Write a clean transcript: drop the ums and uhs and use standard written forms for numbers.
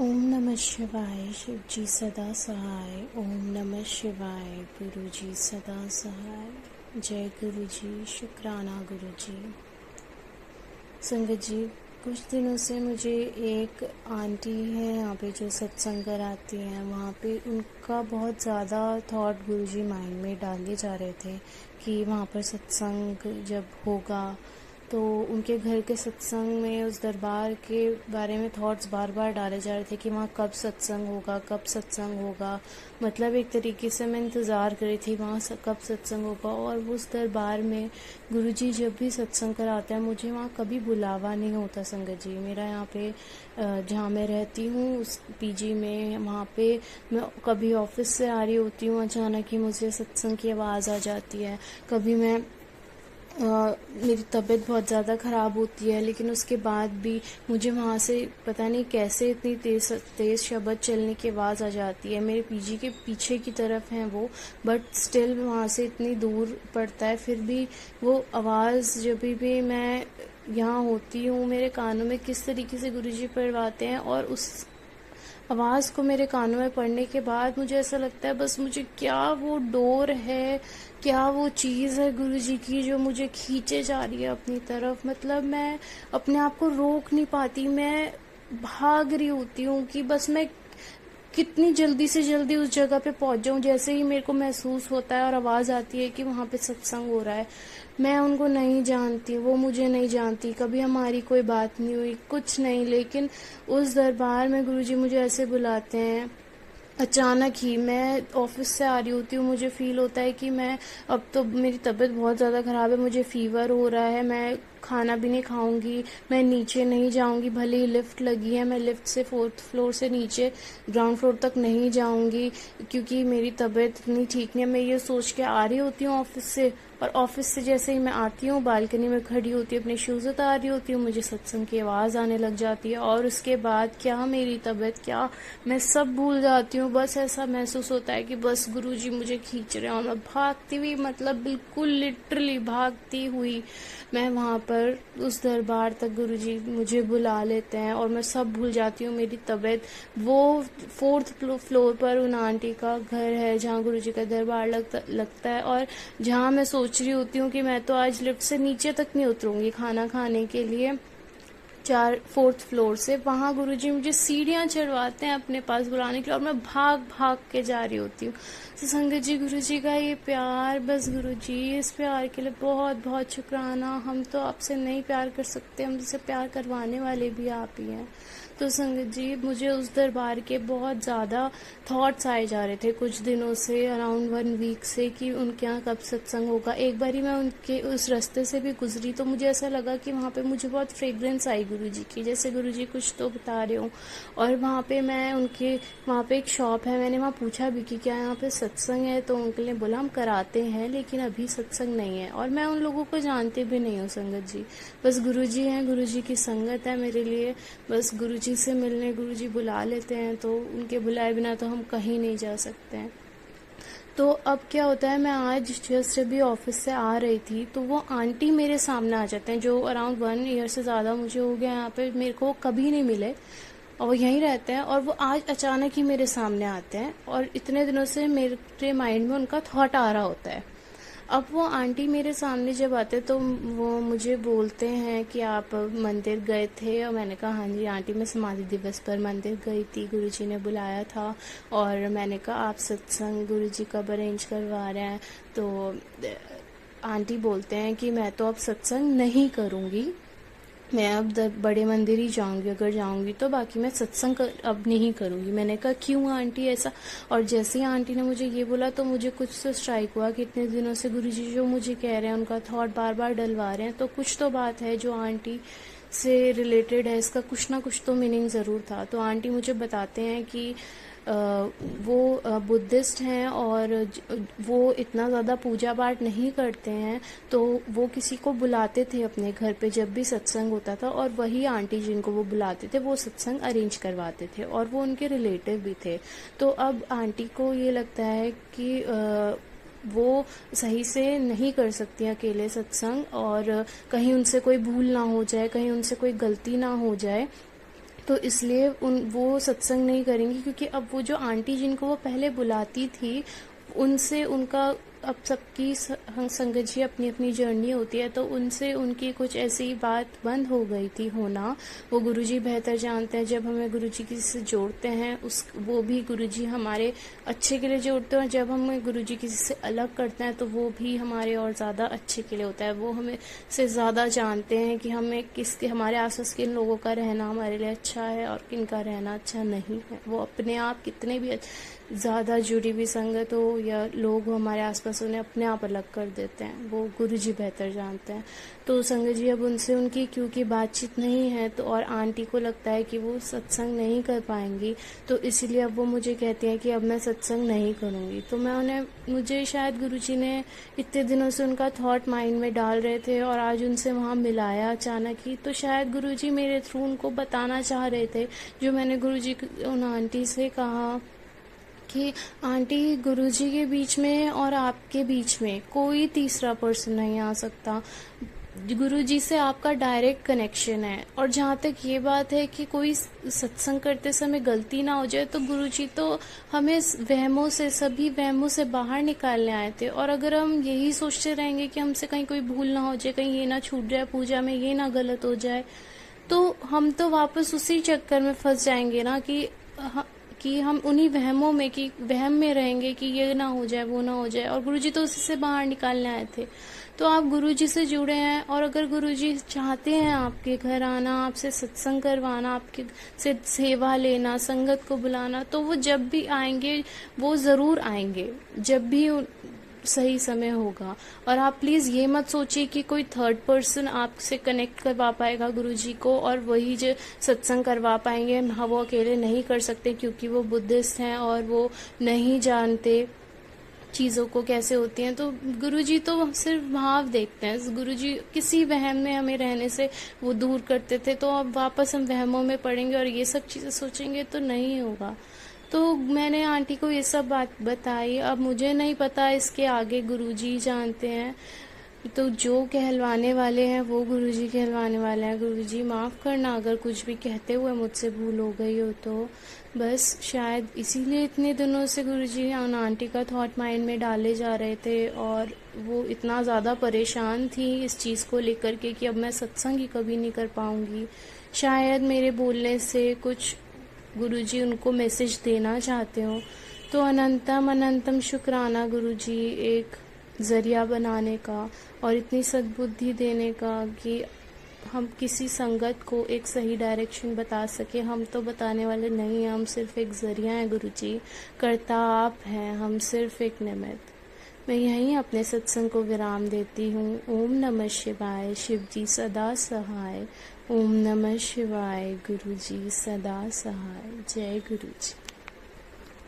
ओम नमः शिवाय। शिव जी सदा सहाय। ओम नमः शिवाय। गुरु जी सदा सहाय। जय गुरु जी। शुक्राना गुरु जी। संगत जी, कुछ दिनों से मुझे एक आंटी है यहाँ पे जो सत्संग कराती हैं, वहाँ पे उनका बहुत ज़्यादा थॉट गुरुजी माइंड में डाले जा रहे थे कि वहाँ पर सत्संग जब होगा तो उनके घर के सत्संग में उस दरबार के बारे में थॉट्स बार बार डाले जा रहे थे कि वहाँ कब सत्संग होगा, कब सत्संग होगा। मतलब एक तरीके से मैं इंतज़ार कर रही थी वहाँ कब सत्संग होगा। और उस दरबार में गुरुजी जब भी सत्संग कराते हैं मुझे वहाँ कभी बुलावा नहीं होता। संगत जी, मेरा यहाँ पे जहाँ मैं रहती हूँ उस पीजी में, वहाँ पे मैं कभी ऑफिस से आ रही होती हूँ, अचानक ही मुझे सत्संग की आवाज़ आ जाती है। कभी मैं मेरी तबीयत बहुत ज़्यादा ख़राब होती है, लेकिन उसके बाद भी मुझे वहाँ से पता नहीं कैसे इतनी तेज़ शब्द चलने की आवाज़ आ जाती है। मेरे पीजी के पीछे की तरफ हैं वो, बट स्टिल वहाँ से इतनी दूर पड़ता है, फिर भी वो आवाज़ जब भी मैं यहाँ होती हूँ मेरे कानों में किस तरीके से गुरुजी पढ़वाते हैं। और उस आवाज़ को मेरे कानों में पड़ने के बाद मुझे ऐसा लगता है बस मुझे क्या वो डोर है, क्या वो चीज़ है गुरुजी की जो मुझे खींचे जा रही है अपनी तरफ। मतलब मैं अपने आप को रोक नहीं पाती, मैं भाग रही होती हूँ कि बस मैं कितनी जल्दी से जल्दी उस जगह पे पहुंच जाऊं। जैसे ही मेरे को महसूस होता है और आवाज़ आती है कि वहाँ पे सत्संग हो रहा है, मैं उनको नहीं जानती, वो मुझे नहीं जानती, कभी हमारी कोई बात नहीं हुई, कुछ नहीं, लेकिन उस दरबार में गुरुजी मुझे ऐसे बुलाते हैं। अचानक ही मैं ऑफिस से आ रही होती हूँ, मुझे फील होता है कि मैं अब तो मेरी तबीयत बहुत ज़्यादा ख़राब है, मुझे फीवर हो रहा है, मैं खाना भी नहीं खाऊंगी, मैं नीचे नहीं जाऊंगी, भले ही लिफ्ट लगी है मैं लिफ्ट से 4th फ्लोर से नीचे ग्राउंड फ्लोर तक नहीं जाऊंगी, क्योंकि मेरी तबीयत इतनी ठीक नहीं है। मैं ये सोच के आ रही होती हूँ ऑफिस से, और ऑफिस से जैसे ही मैं आती हूँ बालकनी में खड़ी होती हूँ, अपने शूज़ उतार रही होती हूँ, मुझे सत्संग की आवाज़ आने लग जाती है। और उसके बाद क्या मेरी तबीयत, क्या मैं सब भूल जाती हूँ। बस ऐसा महसूस होता है कि बस गुरुजी मुझे खींच रहे हैं और मैं भागती हुई, मतलब बिल्कुल लिटरली भागती हुई मैं वहाँ पर उस दरबार तक गुरुजी मुझे बुला लेते हैं और मैं सब भूल जाती हूँ। मेरी तबीयत, वो 4th फ्लोर पर उन आंटी का घर है जहाँ गुरुजी का दरबार लगता है, और जहाँ मैं सोच रही होती हूँ कि मैं तो आज लिफ्ट से नीचे तक नहीं उतरूंगी खाना खाने के लिए 4th फ्लोर से, वहाँ गुरुजी मुझे सीढ़ियाँ चढ़वाते हैं अपने पास बुलाने के लिए, और मैं भाग भाग के जा रही होती हूँ। तो संगत जी, गुरुजी का ये प्यार, बस गुरुजी इस प्यार के लिए बहुत बहुत शुक्राना। हम तो आपसे नहीं प्यार कर सकते, हमसे प्यार करवाने वाले भी आप ही हैं। तो संगत जी, मुझे उस दरबार के बहुत ज़्यादा थॉट्स आए जा रहे थे कुछ दिनों से, अराउंड 1 वीक से, कि उनके यहाँ कब सत्संग होगा। एक बारी मैं उनके उस रास्ते से भी गुजरी तो मुझे ऐसा लगा कि वहाँ पे मुझे बहुत फ्रेग्रेंस आई गुरुजी की, जैसे गुरुजी कुछ तो बता रहे हो। और वहाँ पे मैं उनके, वहाँ पे एक शॉप है, मैंने वहाँ पूछा भी कि क्या यहाँ पे सत्संग है, तो अंकल ने बोला हम कराते हैं लेकिन अभी सत्संग नहीं है। और मैं उन लोगों को जानती भी नहीं हूँ संगत जी, बस गुरुजी हैं, गुरुजी की संगत है मेरे लिए। बस गुरुजी से मिलने गुरुजी बुला लेते हैं, तो उनके बुलाए बिना तो हम कहीं नहीं जा सकते हैं। तो अब क्या होता है, मैं आज जस्ट जब भी ऑफिस से आ रही थी तो वो आंटी मेरे सामने आ जाते हैं, जो अराउंड 1 ईयर से ज़्यादा मुझे हो गया यहाँ पे, मेरे को कभी नहीं मिले और वो यहीं रहते हैं, और वो आज अचानक ही मेरे सामने आते हैं। और इतने दिनों से मेरे माइंड में उनका थॉट आ रहा होता है। अब वो आंटी मेरे सामने जब आते तो वो मुझे बोलते हैं कि आप मंदिर गए थे, और मैंने कहा हाँ जी आंटी, मैं समाधि दिवस पर मंदिर गई थी, गुरुजी ने बुलाया था। और मैंने कहा आप सत्संग गुरुजी कब अरेंज करवा रहे हैं। तो आंटी बोलते हैं कि मैं तो अब सत्संग नहीं करूँगी, मैं अब बड़े मंदिर ही जाऊंगी, अगर जाऊंगी तो, बाकी मैं सत्संग अब नहीं करूंगी। मैंने कहा क्यों आंटी ऐसा। और जैसे ही आंटी ने मुझे ये बोला तो मुझे कुछ तो स्ट्राइक हुआ कि इतने दिनों से गुरुजी जो मुझे कह रहे हैं, उनका थॉट बार बार डलवा रहे हैं, तो कुछ तो बात है जो आंटी से रिलेटेड है, इसका कुछ ना कुछ तो मीनिंग ज़रूर था। तो आंटी मुझे बताते हैं कि वो बुद्धिस्ट हैं और वो इतना ज़्यादा पूजा पाठ नहीं करते हैं, तो वो किसी को बुलाते थे अपने घर पे जब भी सत्संग होता था, और वही आंटी जिनको वो बुलाते थे वो सत्संग अरेंज करवाते थे, और वो उनके रिलेटिव भी थे। तो अब आंटी को ये लगता है कि वो सही से नहीं कर सकती अकेले सत्संग, और कहीं उनसे कोई भूल ना हो जाए, कहीं उनसे कोई गलती ना हो जाए, तो इसलिए वो सत्संग नहीं करेंगी, क्योंकि अब वो जो आंटी जिनको वो पहले बुलाती थी उनसे उनका अब सबकी संगत जी अपनी अपनी जर्नी होती है, तो उनसे उनकी कुछ ऐसी बात बंद हो गई थी होना। वो गुरुजी बेहतर जानते हैं, जब हमें गुरुजी किसी से जोड़ते हैं वो भी गुरुजी हमारे अच्छे के लिए जोड़ते हैं, जब हमें गुरुजी किसी से अलग करते हैं तो वो भी हमारे और ज़्यादा अच्छे के लिए होता है। वो हमें से ज़्यादा जानते हैं कि हमें हमारे आसपास किन लोगों का रहना हमारे लिए अच्छा है और किन का रहना अच्छा नहीं है। वो अपने आप कितने भी ज़्यादा जुड़ी हुई संगत हो या लोग हो हमारे आसपास, उन्हें अपने आप अलग कर देते हैं, वो गुरुजी बेहतर जानते हैं। तो संगत जी अब उनसे उनकी क्योंकि बातचीत नहीं है, तो और आंटी को लगता है कि वो सत्संग नहीं कर पाएंगी, तो इसीलिए अब वो मुझे कहती हैं कि अब मैं सत्संग नहीं करूँगी। तो मुझे शायद गुरुजी ने इतने दिनों से उनका थॉट माइंड में डाल रहे थे और आज उनसे वहाँ मिलाया अचानक ही, तो शायद गुरुजी मेरे थ्रू उनको बताना चाह रहे थे जो मैंने गुरुजी उन आंटी से कहा कि आंटी, गुरुजी के बीच में और आपके बीच में कोई तीसरा पर्सन नहीं आ सकता। गुरुजी से आपका डायरेक्ट कनेक्शन है। और जहाँ तक ये बात है कि कोई सत्संग करते समय गलती ना हो जाए, तो गुरुजी तो हमें सभी वहमों से बाहर निकालने आए थे। और अगर हम यही सोचते रहेंगे कि हमसे कहीं कोई भूल ना हो जाए, कहीं ये ना छूट जाए, पूजा में ये ना गलत हो जाए, तो हम तो वापस उसी चक्कर में फंस जाएंगे ना कि हम उन्हीं वहमों में कि वहम में रहेंगे कि ये ना हो जाए, वो ना हो जाए। और गुरुजी तो उसी से बाहर निकालने आए थे। तो आप गुरुजी से जुड़े हैं, और अगर गुरुजी चाहते हैं आपके घर आना, आपसे सत्संग करवाना, आपके से सेवा लेना, संगत को बुलाना, तो वो जब भी आएंगे वो ज़रूर आएंगे, जब भी सही समय होगा। और आप प्लीज़ ये मत सोचिए कि कोई थर्ड पर्सन आपसे कनेक्ट करवा पाएगा गुरुजी को और वही जो सत्संग करवा पाएंगे। हाँ, वो अकेले नहीं कर सकते क्योंकि वो बुद्धिस्ट हैं और वो नहीं जानते चीज़ों को कैसे होती हैं। तो गुरुजी तो सिर्फ भाव देखते हैं। गुरुजी किसी वहम में हमें रहने से वो दूर करते थे, तो अब वापस हम वहमों में पड़ेंगे और ये सब चीज़ें सोचेंगे तो नहीं होगा। तो मैंने आंटी को ये सब बात बताई। अब मुझे नहीं पता, इसके आगे गुरुजी जानते हैं। तो जो कहलवाने वाले हैं वो गुरुजी कहलवाने वाले हैं। गुरुजी माफ़ करना अगर कुछ भी कहते हुए मुझसे भूल हो गई हो तो। बस शायद इसीलिए इतने दिनों से गुरुजी उन आंटी का थॉट माइंड में डाले जा रहे थे, और वो इतना ज़्यादा परेशान थी इस चीज़ को लेकर के कि अब मैं सत्संग ही कभी नहीं कर पाऊँगी। शायद मेरे बोलने से कुछ गुरुजी उनको मैसेज देना चाहते हो। तो अनंतम शुक्राना गुरुजी, एक ज़रिया बनाने का और इतनी सद्बुद्धि देने का कि हम किसी संगत को एक सही डायरेक्शन बता सके। हम तो बताने वाले नहीं हैं, हम सिर्फ एक ज़रिया हैं गुरुजी, कर्ता आप हैं, हम सिर्फ एक निमित्त। मैं यहीं अपने सत्संग को विराम देती हूँ। ओम नमः शिवाय, शिव जी सदा सहाय। ओम नमः शिवाय, गुरुजी सदा सहाय। जय गुरुजी।